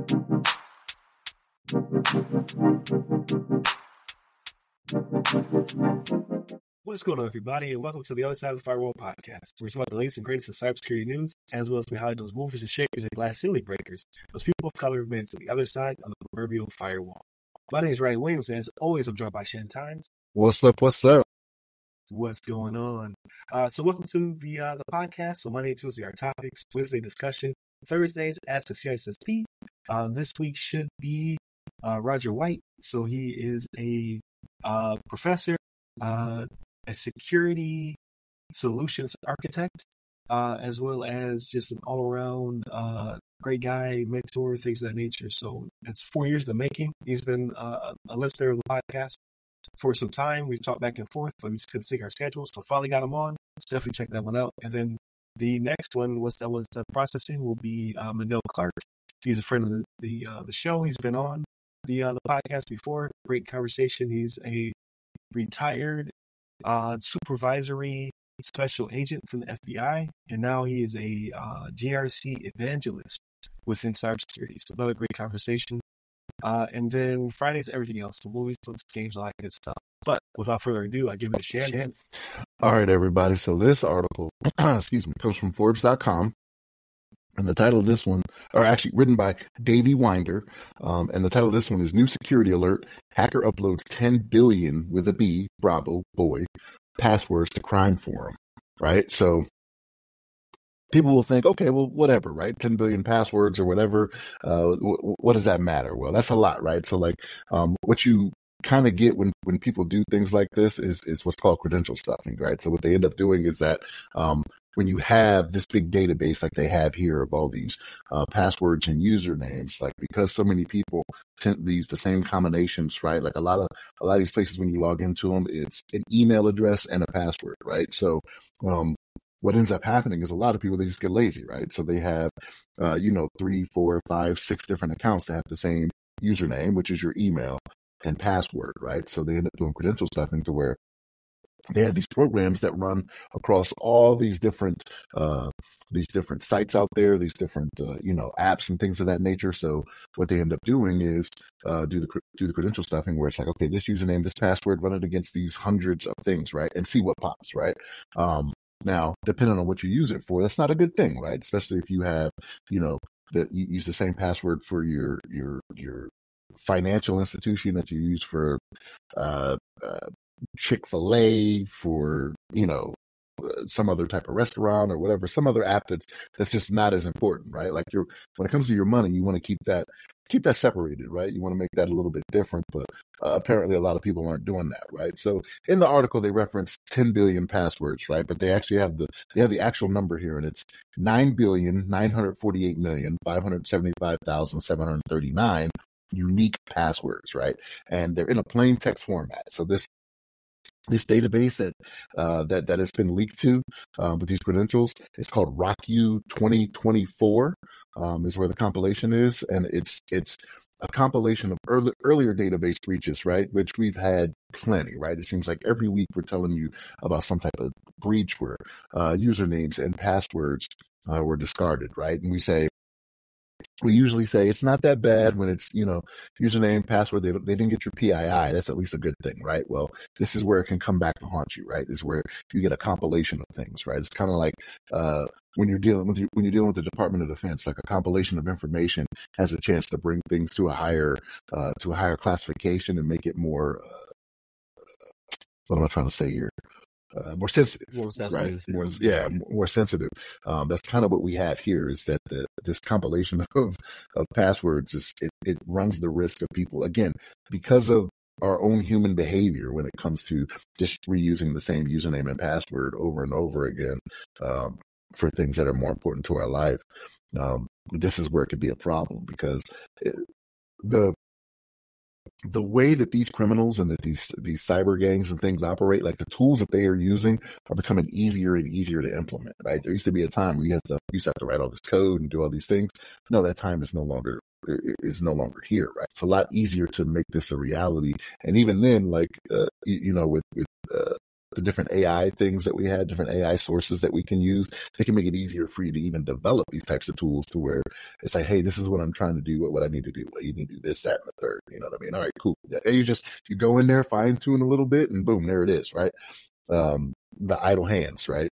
What's going on, everybody, and welcome to the Other Side of the Firewall podcast, where we talk about the latest and greatest of cybersecurity news, as well as we highlight those movers and shakers and glass ceiling breakers, those people of color who've been to the other side of the proverbial firewall. My name is Ryan Williams, and as always, I'm joined by Shannon. What's up? What's up? What's going on? So welcome to the podcast. So Monday and Tuesday are topics, Wednesday discussion, Thursdays Ask the CISSP. This week should be Roger White. So he is a professor, a security solutions architect, as well as just an all-around great guy, mentor, things of that nature. So it's 4 years in the making. He's been a listener of the podcast for some time. We've talked back and forth, but we just couldn't sync our schedules. So finally got him on. So definitely check that one out. And then the next one was processing will be Miguel Clark. He's a friend of the show. He's been on the podcast before. Great conversation. He's a retired supervisory special agent from the FBI, and now he is a GRC evangelist within cybersecurity. So another great conversation. And then Friday's everything else, so movies, books, games, all that good stuff. But without further ado, I give it to Shannon. All right, everybody. So this article, comes from Forbes.com. And the title of this one, or actually written by Davey Winder, and the title of this one is New Security Alert, Hacker Uploads 10 Billion with a B, Bravo, boy, passwords to crime forum, right? So people will think, okay, well, whatever, right? 10 billion passwords or whatever. What does that matter? Well, that's a lot, right? So like what you kind of get when people do things like this is what's called credential stuffing, right? So what they end up doing is that when you have this big database like they have here of all these passwords and usernames, like because so many people tend to use the same combinations, right? Like a lot of these places, when you log into them, it's an email address and a password, right? So what ends up happening is a lot of people, they just get lazy, right? So they have 3, 4, 5, 6 different accounts that have the same username, which is your email and password, right? So they end up doing credential stuffing to where they have these programs that run across all these different sites out there, these different apps and things of that nature. So what they end up doing is do the credential stuffing, where it's like, okay, this username, this password, run it against these hundreds of things, right, and see what pops, right? Now, depending on what you use it for, that's not a good thing, right? Especially if you have, that you use the same password for your financial institution that you use for Chick-fil-A, for some other type of restaurant or whatever, some other app that's just not as important, right? Like when it comes to your money, you want to keep that separated, right? You want to make that a little bit different, but apparently a lot of people aren't doing that, right? So in the article they reference 10 billion passwords, right? But they actually have the actual number here, and it's 9,948,575,739 unique passwords, right? And they're in a plain text format. So this database that has been leaked to with these credentials, it's called RockU 2024 is where the compilation is, and it's a compilation of earlier database breaches, right? Which we've had plenty, right? It seems like every week we're telling you about some type of breach where usernames and passwords were discarded, right? And we usually say it's not that bad when it's, username, password, they didn't get your PII. That's at least a good thing, right? Well, this is where it can come back to haunt you, right? This is where you get a compilation of things, right? It's kind of like when you're dealing with the Department of Defense, like a compilation of information has a chance to bring things to a higher classification and make it more. What am I trying to say here? More sensitive, right? More sensitive. That's kind of what we have here, is that this compilation of passwords it runs the risk of people, again, because of our own human behavior when it comes to just reusing the same username and password over and over again for things that are more important to our life. This is where it could be a problem, because the way that these criminals and that these cyber gangs and things operate, like the tools that they are using are becoming easier and easier to implement, right? There used to be a time where you used to have to write all this code and do all these things. No, that time is no longer here, right? It's a lot easier to make this a reality. And even then, like, with the different AI things that we had, different AI sources that we can use, they can make it easier for you to even develop these types of tools to where it's like, hey, this is what I'm trying to do. What I need to do. Well, you need to do this, that, and the third. You know what I mean? All right, cool. Yeah, you go in there, fine tune a little bit, and boom, there it is, right? The idle hands, right?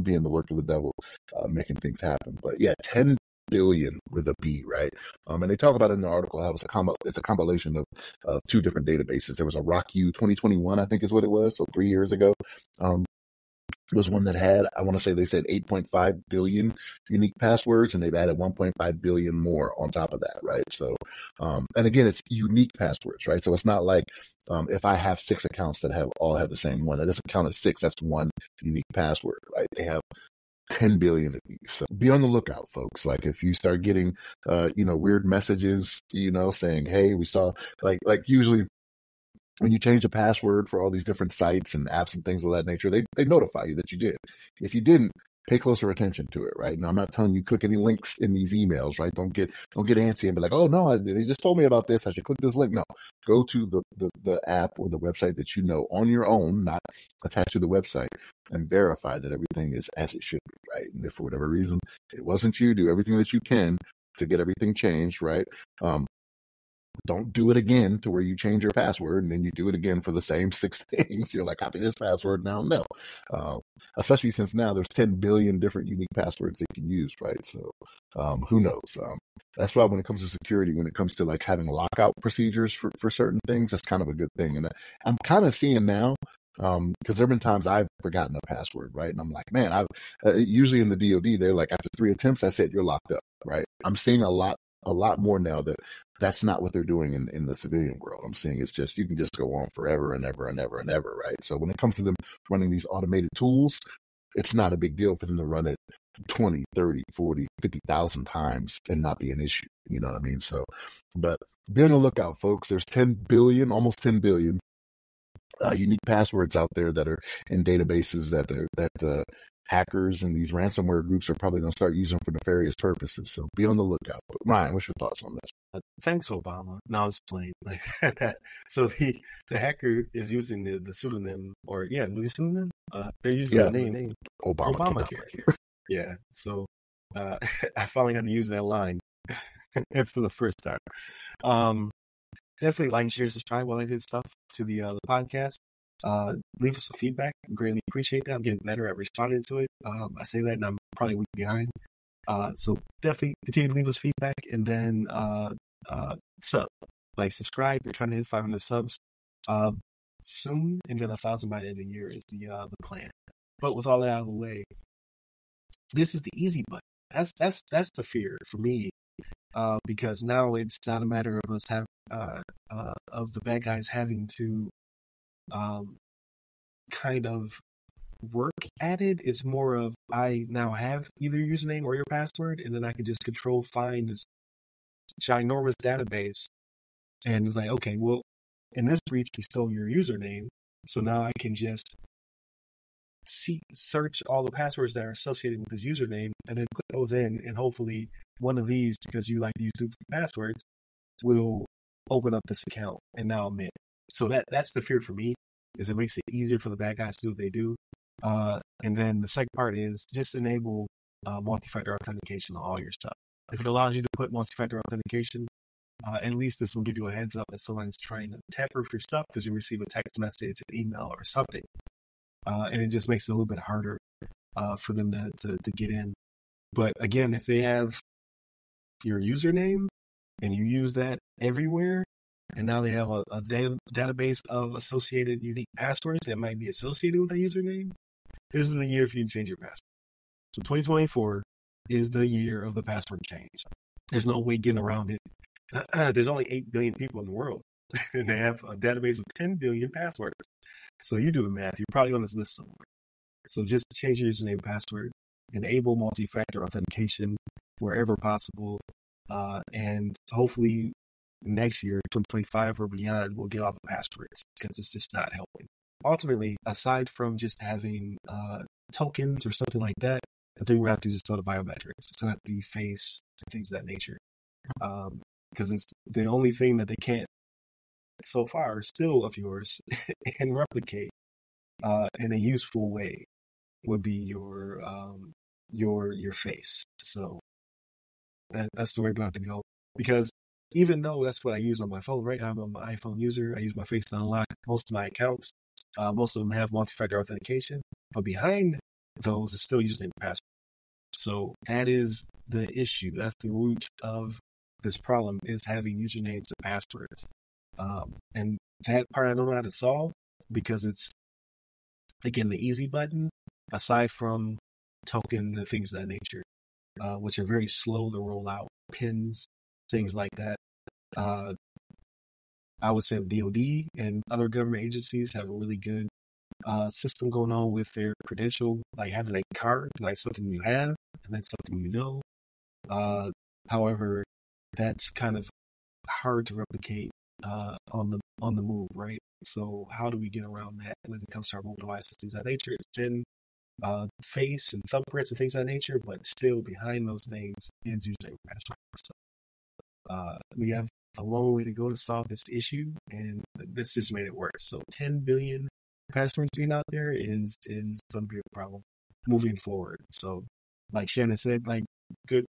Being the work of the devil, making things happen. But yeah, 10 billion with a B, right? And they talk about it in the article how it's a compilation of two different databases. There was a RockU 2021, I think is what it was. So 3 years ago, was one that had, I want to say they said 8.5 billion unique passwords, and they've added 1.5 billion more on top of that, right? So, and again, it's unique passwords, right? So it's not like if I have 6 accounts that all have the same one, that doesn't count as 6, that's one unique password, right? They have 10 billion of these. So be on the lookout, folks. Like if you start getting, weird messages, saying, hey, we saw, like usually when you change a password for all these different sites and apps and things of that nature, they notify you that you did. If you didn't, pay closer attention to it, right? Now, I'm not telling you click any links in these emails, right? Don't get antsy and be like, oh no, they just told me about this. I should click this link. No, go to the app or the website that you know on your own, not attached to the website, and verify that everything is as it should be, right? And if for whatever reason it wasn't you, do everything that you can to get everything changed, right? Don't do it again to where you change your password and then you do it again for the same 6 things. You're like, copy this password now. No. Especially since now there's 10 billion different unique passwords they can use, right? So who knows? That's why when it comes to security, when it comes to like having lockout procedures for certain things, that's kind of a good thing. And I'm kind of seeing now, because there have been times I've forgotten a password, right? And I'm like, man, I've usually in the DoD, they're like, after 3 attempts, I said, you're locked up, right? I'm seeing a lot more now that's not what they're doing in the civilian world. I'm seeing it's just, you can just go on forever and ever and ever and ever, right? So when it comes to them running these automated tools, it's not a big deal for them to run it 20, 30, 40, 50,000 times and not be an issue. You know what I mean? So, but be on the lookout, folks. There's 10 billion, almost 10 billion unique passwords out there that are in databases that hackers and these ransomware groups are probably going to start using for nefarious purposes. So be on the lookout. But Ryan, what's your thoughts on this? Thanks, Obama. Now it's plain like that. So the hacker is using the pseudonym, or the pseudonym. They're using the name Obamacare. Yeah. So I finally got to use that line for the first time. Definitely like and share, subscribe, while I did stuff to the podcast. Leave us some feedback. Greatly appreciate that. I'm getting better at responding to it. I say that and I'm probably a week behind. So definitely continue to leave us feedback, and then subscribe. We're trying to hit 500 subs soon, and then 1,000 by the end of the year is the plan. But with all that out of the way, this is the easy button. That's the fear for me, because now it's not a matter of us of the bad guys having to kind of work at it. It's more of, I now have either your username or your password, and then I can just control find this ginormous database, and it's like, okay, well, in this breach we stole your username, so now I can just search all the passwords that are associated with this username, and then put those in, and hopefully one of these, because you like to use duplicate passwords, will open up this account, and now I'm in. So that's the fear for me, is it makes it easier for the bad guys to do what they do. And then the second part is just enable multi-factor authentication on all your stuff. If it allows you to put multi-factor authentication, at least this will give you a heads up that someone's trying to tamper your stuff, because you receive a text message, an email, or something. And it just makes it a little bit harder for them to get in. But again, if they have your username and you use that everywhere, and now they have a database of associated unique passwords that might be associated with that username, this is the year for you to change your password. So 2024 is the year of the password change. There's no way getting around it. There's only 8 billion people in the world, and they have a database of 10 billion passwords. So you do the math. You're probably on this list somewhere. So just change your username and password, enable multi-factor authentication wherever possible, and hopefully next year, 2025 or beyond, we'll get all the passwords, because it's just not helping. Ultimately, aside from just having tokens or something like that, I think we're going to have to just go to biometrics. It's going to have to be face and things of that nature. Because it's the only thing that they can't so far steal of yours and replicate in a useful way would be your face. So that's the way we're going to go. Because even though that's what I use on my phone, right? I'm an iPhone user. I use my face to unlock most of my accounts. Most of them have multi-factor authentication, but behind those is still username and password. So that is the issue. That's the root of this problem, is having usernames and passwords. And that part I don't know how to solve, because it's, again, the easy button, aside from tokens and things of that nature, which are very slow to roll out, pins, things like that. I would say the DoD and other government agencies have a really good system going on with their credential, like having a card, like something you have, and then something you know. However, that's kind of hard to replicate on the move, right? So how do we get around that when it comes to our mobile devices, things of that nature? It's been face and thumbprints and things of that nature, but still behind those things is username and password. So we have a long way to go to solve this issue, and this just made it worse. So 10 billion passwords being out there is going to be a problem moving forward. So, like Shannon said, like good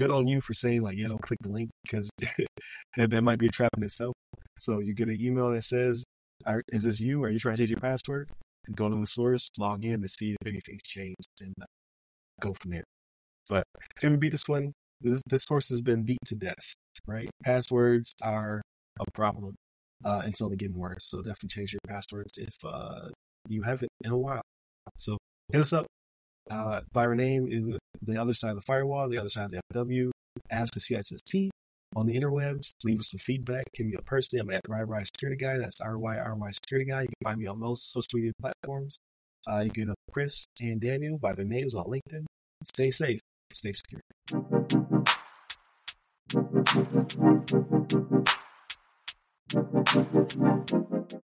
on you for saying, like, yeah, don't click the link, because that might be a trap in itself. So you get an email that says, "Is this you? Are you trying to change your password?" And go to the source, log in to see if anything's changed, and go from there. But can we beat this one? This horse has been beat to death, right? Passwords are a problem until they get worse. So definitely change your passwords if you haven't in a while. So hit us up by our name in the other side of the firewall, the other side of the FW. Ask a CISSP on the interwebs. Leave us some feedback. Hit me up personally. I'm at RY Security Guy. That's RY Security Guy. You can find me on most social media platforms. You can hit up Chris and Daniel by their names on LinkedIn. Stay safe. Stay secure.